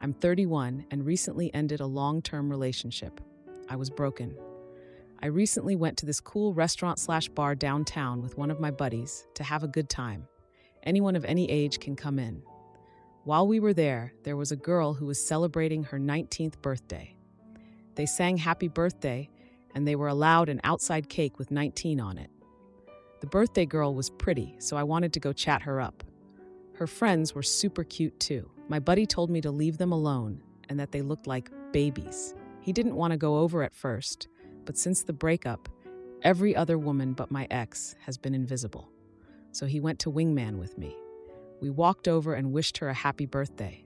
I'm 31 and recently ended a long-term relationship. I was broken. I recently went to this cool restaurant/bar downtown with one of my buddies to have a good time. Anyone of any age can come in. While we were there was a girl who was celebrating her 19th birthday. They sang happy birthday, and they were allowed an outside cake with 19 on it. The birthday girl was pretty, so I wanted to go chat her up. Her friends were super cute too. My buddy told me to leave them alone and that they looked like babies. He didn't want to go over at first, but since the breakup, every other woman but my ex has been invisible. So he went to wingman with me. We walked over and wished her a happy birthday.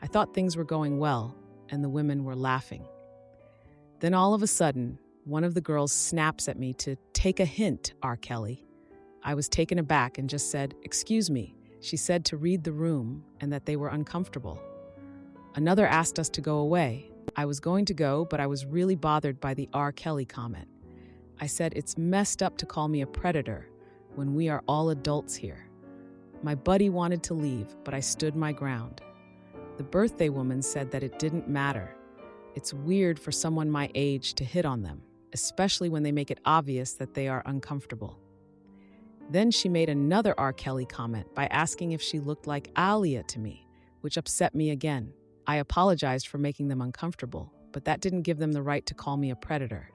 I thought things were going well, and the women were laughing. Then all of a sudden, one of the girls snaps at me to take a hint, R. Kelly. I was taken aback and just said, "Excuse me." She said to read the room and that they were uncomfortable. Another asked us to go away. I was going to go, but I was really bothered by the R. Kelly comment. I said, "It's messed up to call me a predator when we are all adults here." My buddy wanted to leave, but I stood my ground. The birthday woman said that it didn't matter. It's weird for someone my age to hit on them, especially when they make it obvious that they are uncomfortable. Then she made another R. Kelly comment by asking if she looked like Alia to me, which upset me again. I apologized for making them uncomfortable, but that didn't give them the right to call me a predator.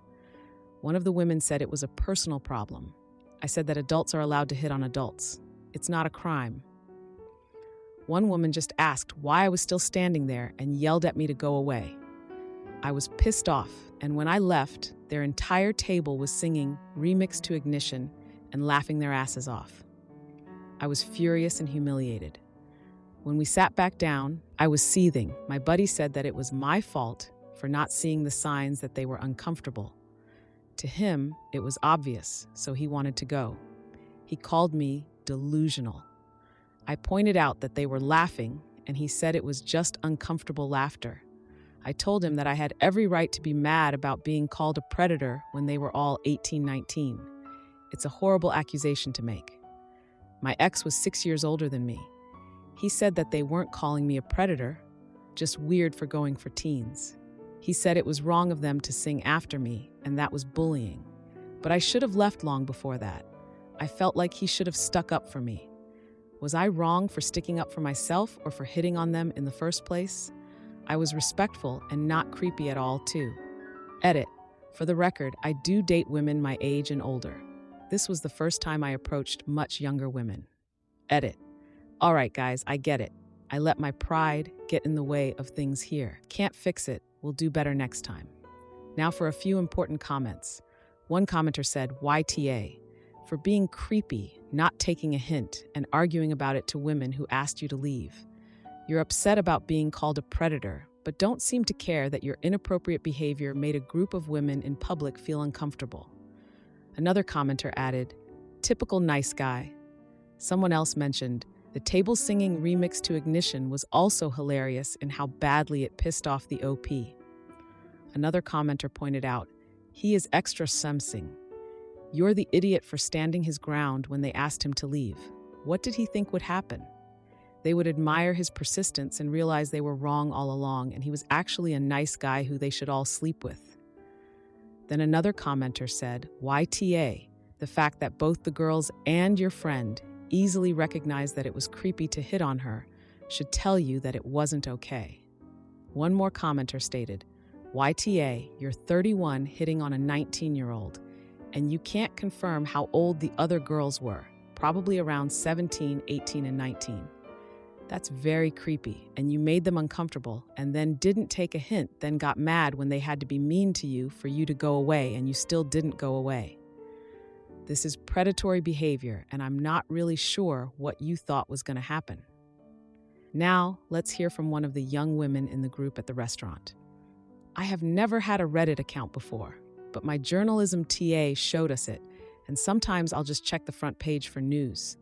One of the women said it was a personal problem. I said that adults are allowed to hit on adults. It's not a crime. One woman just asked why I was still standing there and yelled at me to go away. I was pissed off, and when I left, their entire table was singing Remix to Ignition and laughing their asses off. I was furious and humiliated. When we sat back down, I was seething. My buddy said that it was my fault for not seeing the signs that they were uncomfortable. To him, it was obvious, so he wanted to go. He called me delusional. I pointed out that they were laughing, and he said it was just uncomfortable laughter. I told him that I had every right to be mad about being called a predator when they were all 18, 19. It's a horrible accusation to make. My ex was 6 years older than me. He said that they weren't calling me a predator, just weird for going for teens. He said it was wrong of them to sing after me, and that was bullying. But I should have left long before that. I felt like he should have stuck up for me. Was I wrong for sticking up for myself or for hitting on them in the first place? I was respectful and not creepy at all, too. Edit. For the record, I do date women my age and older. This was the first time I approached much younger women. Edit. All right, guys, I get it. I let my pride get in the way of things here. Can't fix it. We'll do better next time. Now for a few important comments. One commenter said, YTA, for being creepy, not taking a hint, and arguing about it to women who asked you to leave. You're upset about being called a predator, but don't seem to care that your inappropriate behavior made a group of women in public feel uncomfortable. Another commenter added, typical nice guy. Someone else mentioned, the table singing remix to Ignition was also hilarious in how badly it pissed off the OP. Another commenter pointed out, he is extra something. You're the idiot for standing his ground when they asked him to leave. What did he think would happen? They would admire his persistence and realize they were wrong all along and he was actually a nice guy who they should all sleep with. Then another commenter said, YTA, the fact that both the girls and your friend easily recognized that it was creepy to hit on her should tell you that it wasn't okay. One more commenter stated, YTA, you're 31 hitting on a 19-year-old, and you can't confirm how old the other girls were, probably around 17, 18, and 19. That's very creepy, and you made them uncomfortable and then didn't take a hint, then got mad when they had to be mean to you for you to go away, and you still didn't go away. This is predatory behavior, and I'm not really sure what you thought was going to happen. Now, let's hear from one of the young women in the group at the restaurant. I have never had a Reddit account before, but my journalism TA showed us it, and sometimes I'll just check the front page for news.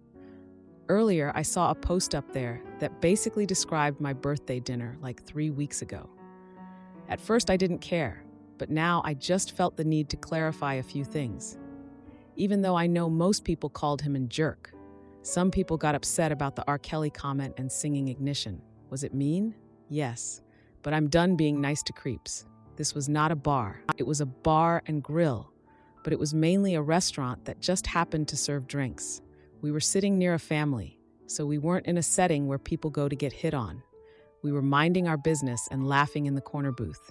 Earlier, I saw a post up there that basically described my birthday dinner like 3 weeks ago. At first, I didn't care, but now I just felt the need to clarify a few things. Even though I know most people called him a jerk, some people got upset about the R. Kelly comment and singing Ignition. Was it mean? Yes. But I'm done being nice to creeps. This was not a bar. It was a bar and grill, but it was mainly a restaurant that just happened to serve drinks. We were sitting near a family, so we weren't in a setting where people go to get hit on. We were minding our business and laughing in the corner booth.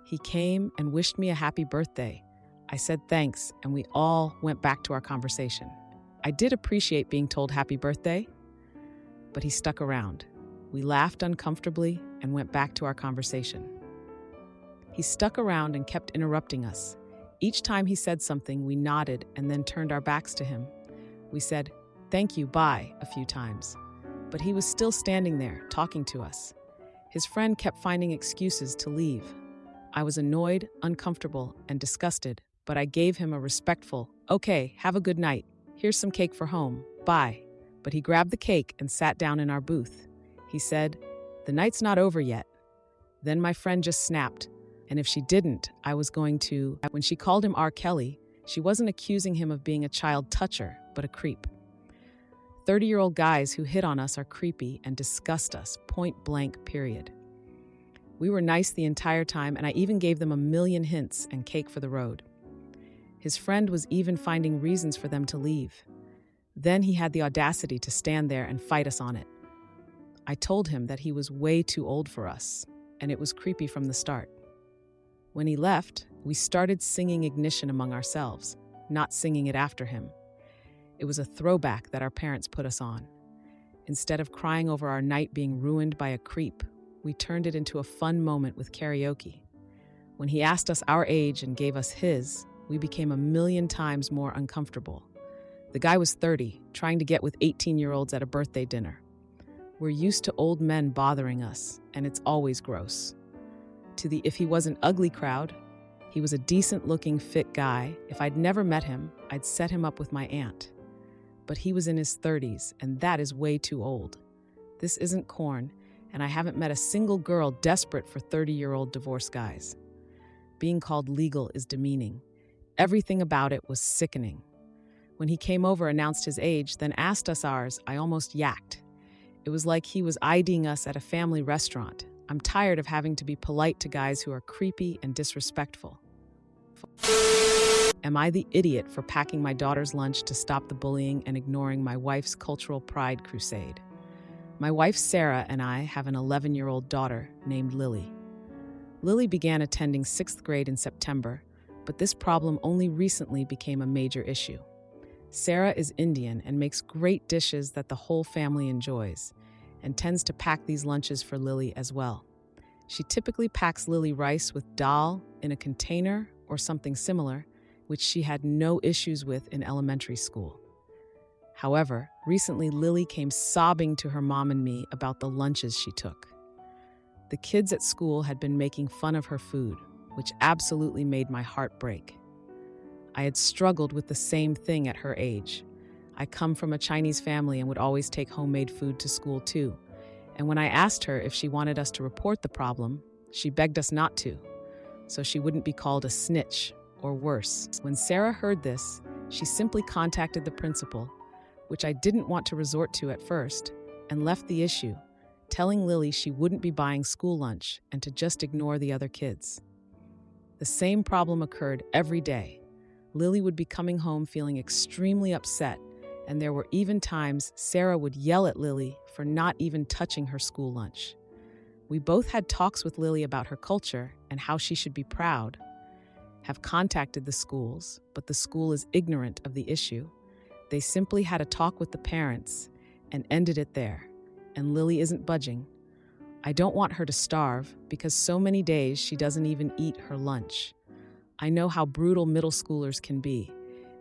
He came and wished me a happy birthday. I said thanks, and we all went back to our conversation. I did appreciate being told happy birthday, but he stuck around. We laughed uncomfortably and went back to our conversation. He stuck around and kept interrupting us. Each time he said something, we nodded and then turned our backs to him. We said, "Thank you, bye," a few times. But he was still standing there, talking to us. His friend kept finding excuses to leave. I was annoyed, uncomfortable, and disgusted, but I gave him a respectful, "Okay, have a good night. Here's some cake for home. Bye." But he grabbed the cake and sat down in our booth. He said, "The night's not over yet." Then my friend just snapped, and if she didn't, I was going to. When she called him R. Kelly, she wasn't accusing him of being a child toucher, but a creep. 30-year-old guys who hit on us are creepy and disgust us, point blank, period. We were nice the entire time, and I even gave them a million hints and cake for the road. His friend was even finding reasons for them to leave. Then he had the audacity to stand there and fight us on it. I told him that he was way too old for us, and it was creepy from the start. When he left, we started singing Ignition among ourselves, not singing it after him. It was a throwback that our parents put us on. Instead of crying over our night being ruined by a creep, we turned it into a fun moment with karaoke. When he asked us our age and gave us his, we became a million times more uncomfortable. The guy was 30, trying to get with 18-year-olds at a birthday dinner. We're used to old men bothering us, and it's always gross. To the if he wasn't ugly crowd, he was a decent-looking, fit guy. If I'd never met him, I'd set him up with my aunt. But he was in his 30s, and that is way too old. This isn't corn, and I haven't met a single girl desperate for 30-year-old divorced guys. Being called legal is demeaning. Everything about it was sickening. When he came over, announced his age, then asked us ours, I almost yacked. It was like he was IDing us at a family restaurant. I'm tired of having to be polite to guys who are creepy and disrespectful. Am I the idiot for packing my daughter's lunch to stop the bullying and ignoring my wife's cultural pride crusade? My wife Sarah and I have an 11-year-old daughter named Lily. Lily began attending 6th grade in September, but this problem only recently became a major issue. Sarah is Indian and makes great dishes that the whole family enjoys, and tends to pack these lunches for Lily as well. She typically packs Lily rice with dal in a container or something similar, which she had no issues with in elementary school. However, recently Lily came sobbing to her mom and me about the lunches she took. The kids at school had been making fun of her food, which absolutely made my heart break. I had struggled with the same thing at her age. I come from a Chinese family and would always take homemade food to school too. And when I asked her if she wanted us to report the problem, she begged us not to, so she wouldn't be called a snitch or worse. When Sarah heard this, she simply contacted the principal, which I didn't want to resort to at first, and left the issue, telling Lily she wouldn't be buying school lunch and to just ignore the other kids. The same problem occurred every day. Lily would be coming home feeling extremely upset, and there were even times Sarah would yell at Lily for not even touching her school lunch. We both had talks with Lily about her culture and how she should be proud, have contacted the schools, but the school is ignorant of the issue. They simply had a talk with the parents and ended it there, and Lily isn't budging. I don't want her to starve because so many days she doesn't even eat her lunch. I know how brutal middle schoolers can be,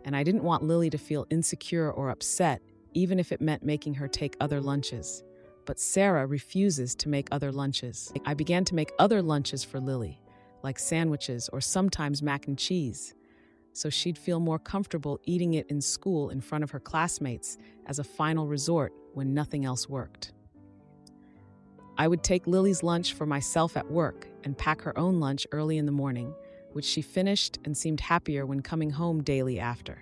and I didn't want Lily to feel insecure or upset, even if it meant making her take other lunches. But Sarah refuses to make other lunches. I began to make other lunches for Lily, like sandwiches or sometimes mac and cheese, so she'd feel more comfortable eating it in school in front of her classmates as a final resort when nothing else worked. I would take Lily's lunch for myself at work and pack her own lunch early in the morning, which she finished and seemed happier when coming home daily after.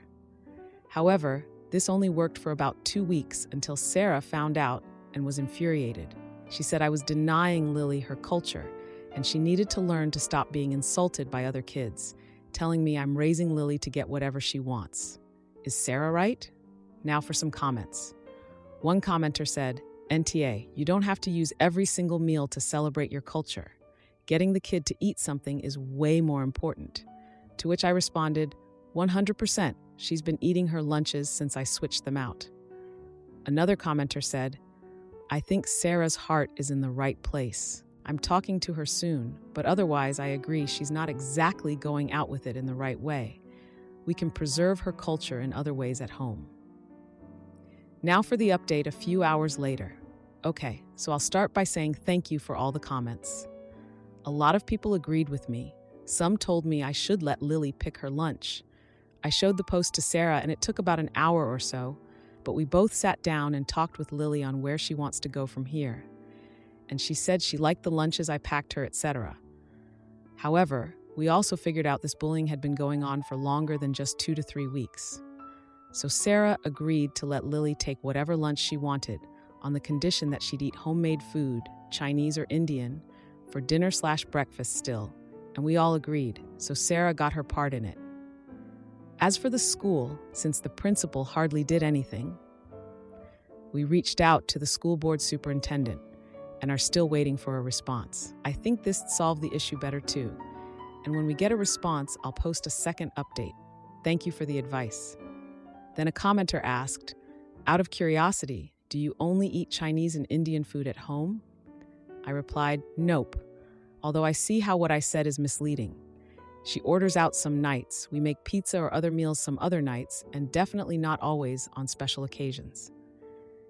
However, this only worked for about 2 weeks until Sarah found out and was infuriated. She said I was denying Lily her culture, and she needed to learn to stop being insulted by other kids, telling me I'm raising Lily to get whatever she wants. Is Sarah right? Now for some comments. One commenter said, NTA, you don't have to use every single meal to celebrate your culture. Getting the kid to eat something is way more important. To which I responded, 100%. She's been eating her lunches since I switched them out. Another commenter said, I think Sarah's heart is in the right place. I'm talking to her soon, but otherwise I agree she's not exactly going out with it in the right way. We can preserve her culture in other ways at home. Now for the update a few hours later. Okay, so I'll start by saying thank you for all the comments. A lot of people agreed with me. Some told me I should let Lily pick her lunch. I showed the post to Sarah and it took about an hour or so, but we both sat down and talked with Lily on where she wants to go from here. And she said she liked the lunches I packed her, etc. However, we also figured out this bullying had been going on for longer than just 2 to 3 weeks. So Sarah agreed to let Lily take whatever lunch she wanted on the condition that she'd eat homemade food, Chinese or Indian, for dinner/breakfast still, and we all agreed, so Sarah got her part in it. As for the school, since the principal hardly did anything, we reached out to the school board superintendent and are still waiting for a response. I think this solved the issue better too, and when we get a response, I'll post a second update. Thank you for the advice. Then a commenter asked, out of curiosity, do you only eat Chinese and Indian food at home? I replied, nope, although I see how what I said is misleading. She orders out some nights, we make pizza or other meals some other nights, and definitely not always on special occasions.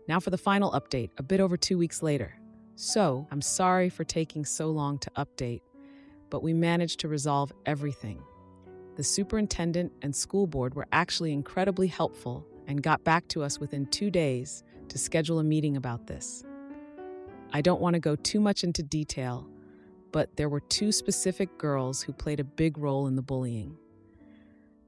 Now for the final update, a bit over 2 weeks later. So, I'm sorry for taking so long to update, but we managed to resolve everything. The superintendent and school board were actually incredibly helpful and got back to us within 2 days to schedule a meeting about this. I don't want to go too much into detail, but there were 2 specific girls who played a big role in the bullying.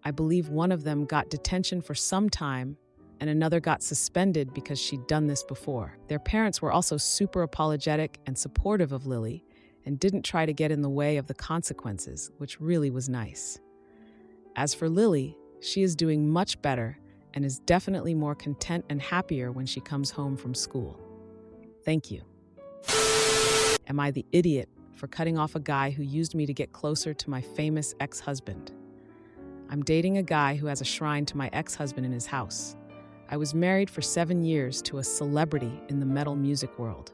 I believe one of them got detention for some time and another got suspended because she'd done this before. Their parents were also super apologetic and supportive of Lily and didn't try to get in the way of the consequences, which really was nice. As for Lily, she is doing much better and is definitely more content and happier when she comes home from school. Thank you. Am I the idiot for cutting off a guy who used me to get closer to my famous ex-husband? I'm dating a guy who has a shrine to my ex-husband in his house. I was married for 7 years to a celebrity in the metal music world.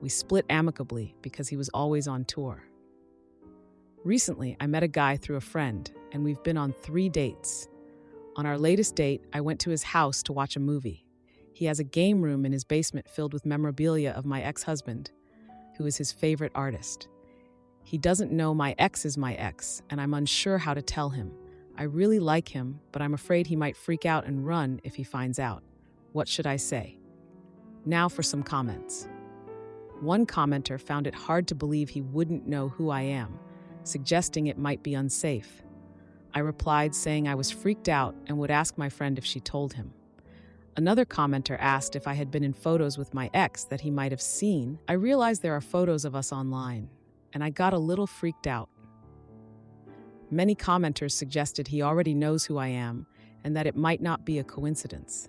We split amicably because he was always on tour. Recently, I met a guy through a friend, and we've been on 3 dates. On our latest date, I went to his house to watch a movie. He has a game room in his basement filled with memorabilia of my ex-husband, who is his favorite artist. He doesn't know my ex is my ex, and I'm unsure how to tell him. I really like him, but I'm afraid he might freak out and run if he finds out. What should I say? Now for some comments. One commenter found it hard to believe he wouldn't know who I am, suggesting it might be unsafe. I replied saying I was freaked out and would ask my friend if she told him. Another commenter asked if I had been in photos with my ex that he might have seen. I realized there are photos of us online, and I got a little freaked out. Many commenters suggested he already knows who I am and that it might not be a coincidence.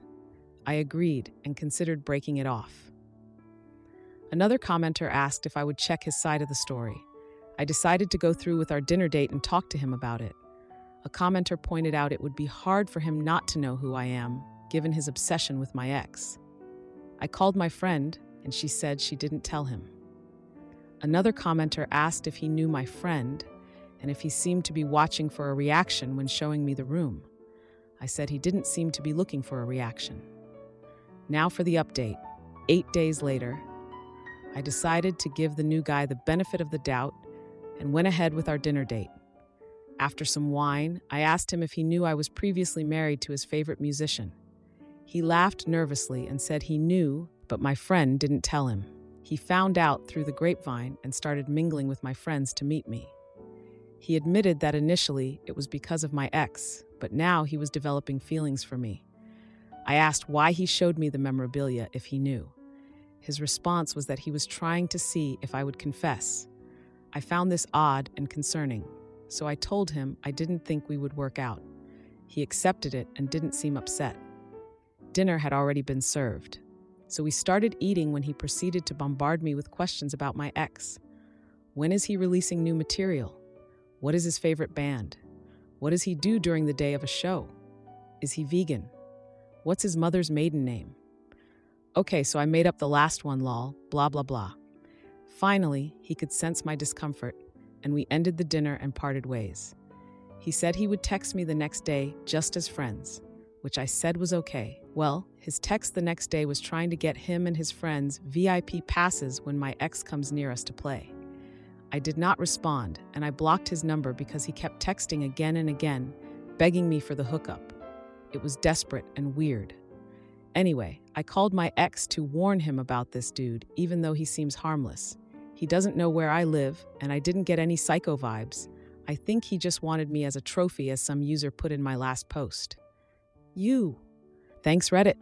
I agreed and considered breaking it off. Another commenter asked if I would check his side of the story. I decided to go through with our dinner date and talk to him about it. A commenter pointed out it would be hard for him not to know who I am, given his obsession with my ex. I called my friend, and she said she didn't tell him. Another commenter asked if he knew my friend, and if he seemed to be watching for a reaction when showing me the room. I said he didn't seem to be looking for a reaction. Now for the update. 8 days later, I decided to give the new guy the benefit of the doubt and went ahead with our dinner date. After some wine, I asked him if he knew I was previously married to his favorite musician. He laughed nervously and said he knew, but my friend didn't tell him. He found out through the grapevine and started mingling with my friends to meet me. He admitted that initially it was because of my ex, but now he was developing feelings for me. I asked why he showed me the memorabilia if he knew. His response was that he was trying to see if I would confess. I found this odd and concerning, so I told him I didn't think we would work out. He accepted it and didn't seem upset. Dinner had already been served, so we started eating when he proceeded to bombard me with questions about my ex. When is he releasing new material? What is his favorite band? What does he do during the day of a show? Is he vegan? What's his mother's maiden name? Okay, so I made up the last one, lol, blah, blah, blah. Finally, he could sense my discomfort, and we ended the dinner and parted ways. He said he would text me the next day just as friends, which I said was okay. Well, his text the next day was trying to get him and his friends VIP passes when my ex comes near us to play. I did not respond, and I blocked his number because he kept texting again and again, begging me for the hookup. It was desperate and weird. Anyway, I called my ex to warn him about this dude, even though he seems harmless. He doesn't know where I live, and I didn't get any psycho vibes. I think he just wanted me as a trophy, as some user put in my last post. Thanks, Reddit.